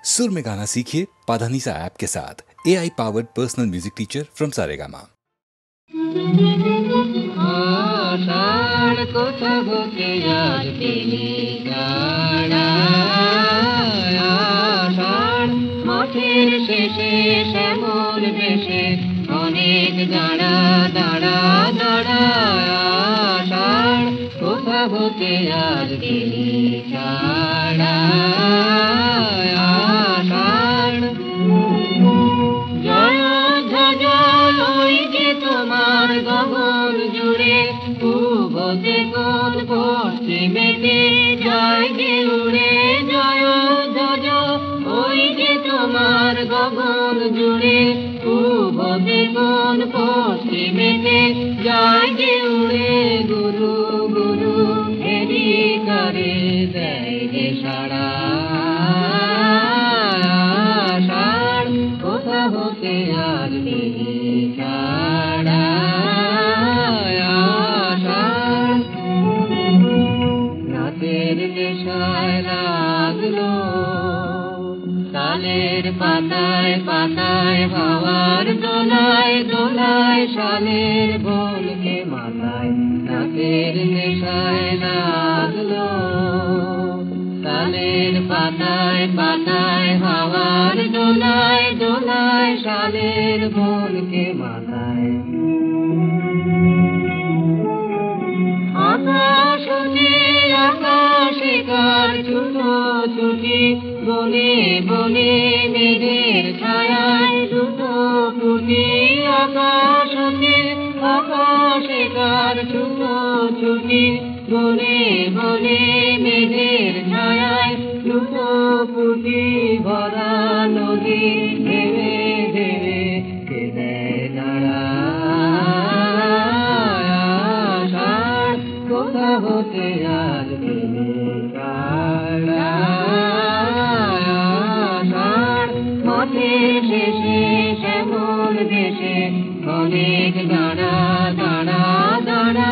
सुर में गाना सीखिए पाधानीसा ऐप के साथ। AI powered personal music teacher from Saregama. অনেক দাঁড়া দাঁড়া দাঁড়া আষাঢ় কোথা হতে আজ গেলি ছাড়া আষাঢ় জয় ধ্বজ ওই যে তোমার গগন জুড়ে পূবতে কোন পশ্চিমেতে যায় গে উড়ে জয় ধ্বজ ওই যে তোমার গগন জুড়ে পূবতে কোন পশ্চিমেতে যায় গে উড়ে গুরু গুরু হেরি করে দেয় গে সাড়া আষাঢ় কোথা হতে আর গেলি ছাড়া আষাঢ় রাতের নেশায় লাগলো তালের পাতায় পাতায় হাওয়ার দোলায় দোলায় শালের বনকে মাথায় রাতের নেশায় লাগলো তালের পাতায় পাতায় হাওয়ার দোলায় দোলায় শালের বনকে মাথায় আকাশে আকাশে কার ছুটো ছুটি বনে বনে মেঘের ছায়ায় দুটো ফুটি আকাশে আকাশে কার ছুটো ছুটি বনে বনে মেঘের ছায়ায় দুটো ফুটি ভরা নদী ভেবে ভেবে কে দেয় নাড়া আষাঢ় কোথা হতে আর গেলি ছাড়া মাঠের শেষে শ্যামল দেশে অনেক দাঁড়া দাঁড়া দাঁড়া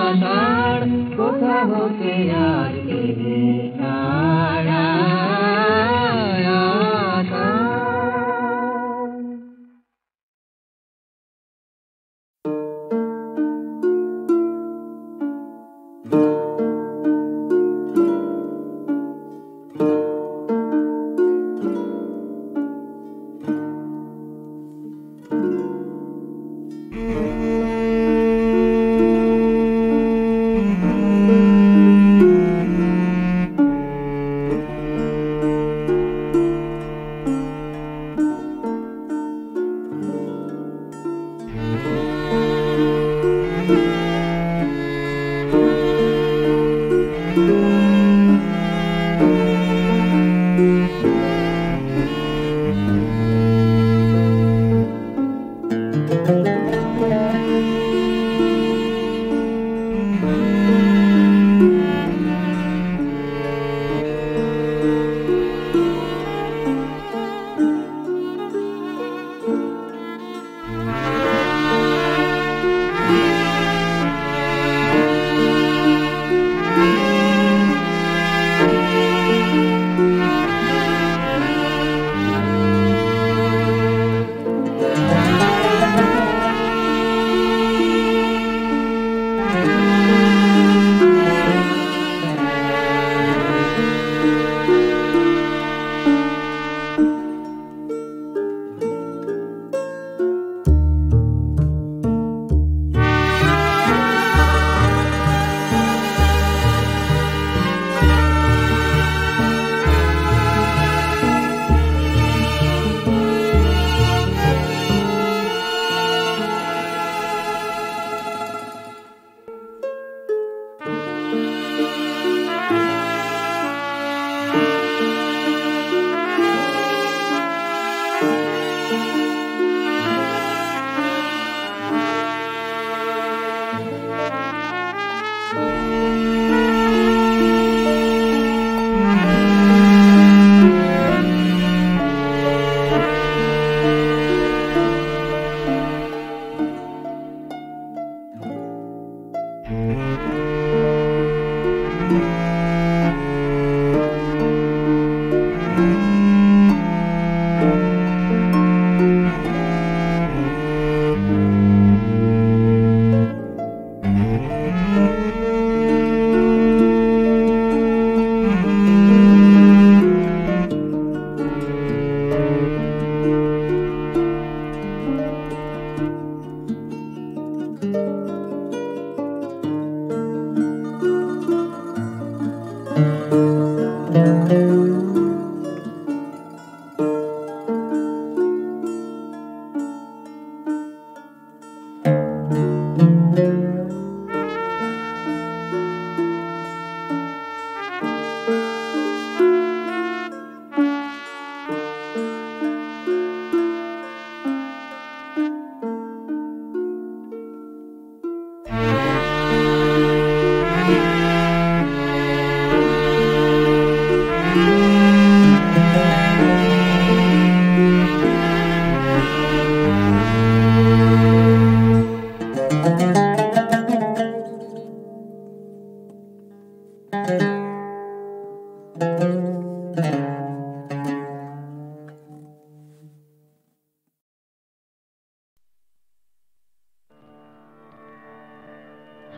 আষাঢ় কোথা হতে আর গেলি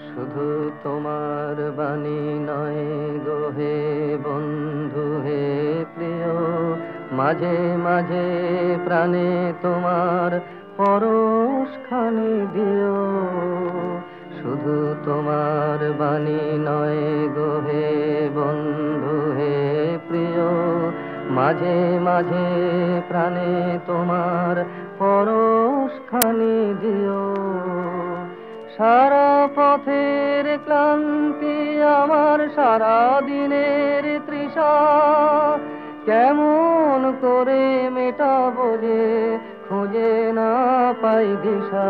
শুধু তোমার বাণী নয় গো হে বন্ধু হে প্রিয়, মাঝে মাঝে প্রাণে তোমার পরশখানি দিও। শুধু তোমার বাণী নয় গো হে বন্ধু হে প্রিয়, মাঝে মাঝে প্রাণে তোমার পরশখানি দিও। সারা পথের ক্লান্তি আমার সারা দিনের তৃষা, কেমন করে মেটাবো যে খুঁজে না পাই দিশা।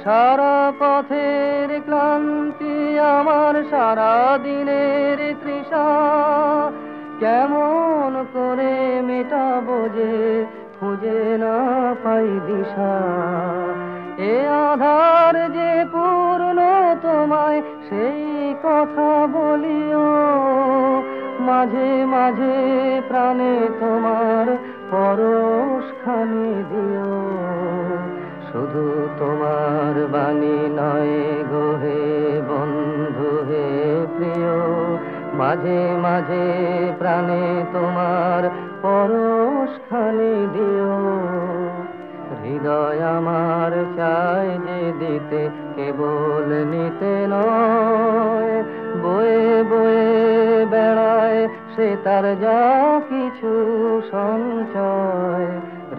সারা পথের ক্লান্তি আমার সারা দিনের তৃষা, কেমন করে মেটাবো যে খুঁজে না পাই দিশা। এ আধার যে পূর্ণ তোমায় সেই কথা বলিও, মাঝে মাঝে প্রাণে তোমার পরশখানি দিও। শুধু তোমার বাণী নয় গো হে বন্ধু হে প্রিয়, মাঝে মাঝে প্রাণে তোমার পরশখানি দিও। হৃদয় আমার চায় যে দিতে কেবল নিতে নয়, বয়ে বয়ে বেড়ায় সে তার যা কিছু সঞ্চয়।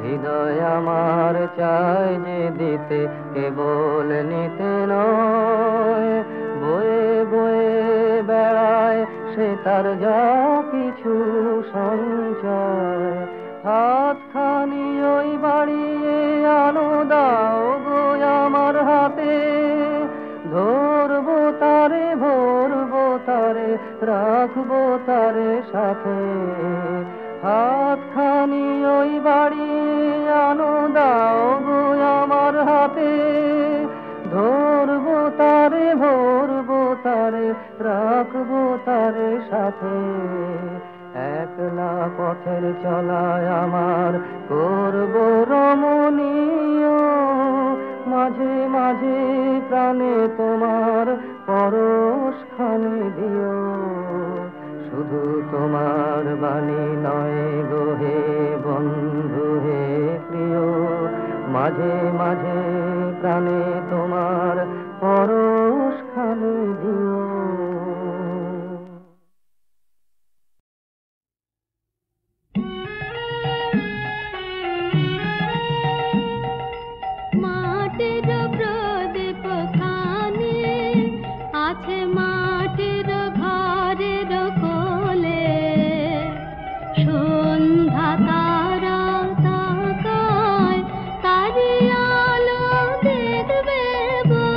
হৃদয় আমার চায় যে দিতে কেবল নিতে নয়, বয়ে বয়ে বেড়ায় সে তার যা কিছু সঞ্চয়। হাতখানি ওই বাড়িয়ে আনো দাও গো আমার হাতে, ধরবো তারে ভরবো তারে রাখবো তারে সাথে। হাতখানি ওই বাড়িয়ে আনো দাও গো আমার হাতে, ধরবো তারে ভরবো তারে রাখবো তারে সাথে। একলা পথের চলায় আমার করবো রমণীয়, মাঝে মাঝে প্রাণে তোমার পরশখানি দিও। শুধু তোমার বাণী নয় গো হে বন্ধু হে প্রিয়, মাঝে মাঝে প্রাণে তোমার পরশখানি দিও। মাটির প্রদীপ খানে আছে মাটির ঘরের কোলে, সন্ধ্যা তারা তাকায় তারি আলো দেখবে বলে।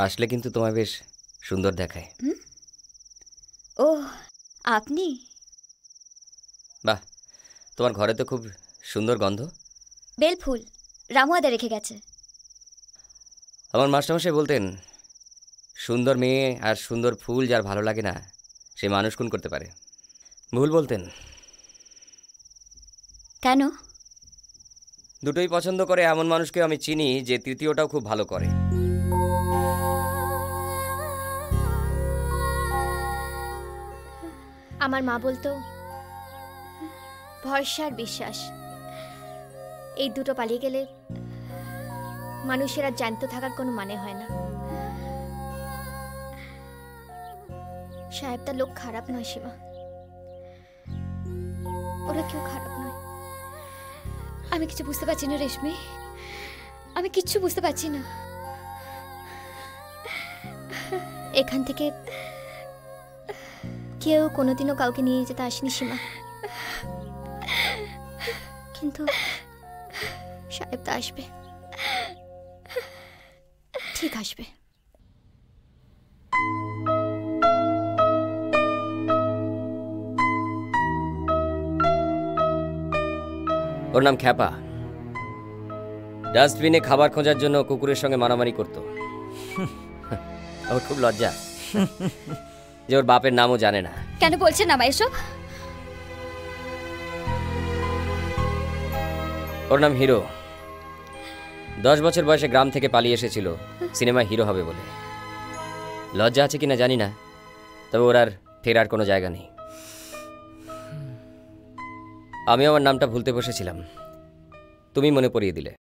আসলে কিন্তু তোমায় বেশ সুন্দর দেখায়। ও আপনি? বাহ, তোমার ঘরে তো খুব সুন্দর গন্ধ। বেলফুল রামুয়াদা রেখে গেছে। আমার মাস্টারমশাই বলতেন, সুন্দর মেয়ে আর সুন্দর ফুল যার ভালো লাগে না সে মানুষ খুন করতে পারে। ভুল বলতেন। কেন? দুটোই পছন্দ করে এমন মানুষকে আমি চিনি যে তৃতীয়টাও খুব ভালো করে। আমার মা বলতো ভরসা আর বিশ্বাস এই দুটো পালিয়ে গেলে মানুষের আর জ্যান্ত থাকার কোনো মানে হয় না। সাহেব তার লোক খারাপ নয় সীমা, ওরা কেউ খারাপ নয়। আমি কিছু বুঝতে পারছি না রেশমি, আমি কিচ্ছু বুঝতে পারছি না। এখান থেকে কেউ কোনোদিনও কাউকে নিয়ে যেতে আসেনি সীমা, কিন্তু সাহেব তো আসবে, ঠিক আসবে। ওর নাম খ্যাপা। ডাস্টবিনে খাবার খোঁজার জন্য কুকুরের সঙ্গে মারামারি করত। ওর খুব লজ্জা যে ওর বাপের নামও জানে না। কেন বলছেন না এসব? ওর নাম হিরো। 10 বছর বয়সে গ্রাম থেকে পালিয়ে এসেছিল সিনেমায় হিরো হবে বলে। লজ্জা আছে কিনা জানি না, তবে ওর আর ফেরার কোনো জায়গা নেই। আমি আমার নামটা ভুলতে বসেছিলাম, তুমি মনে পড়িয়ে দিলে।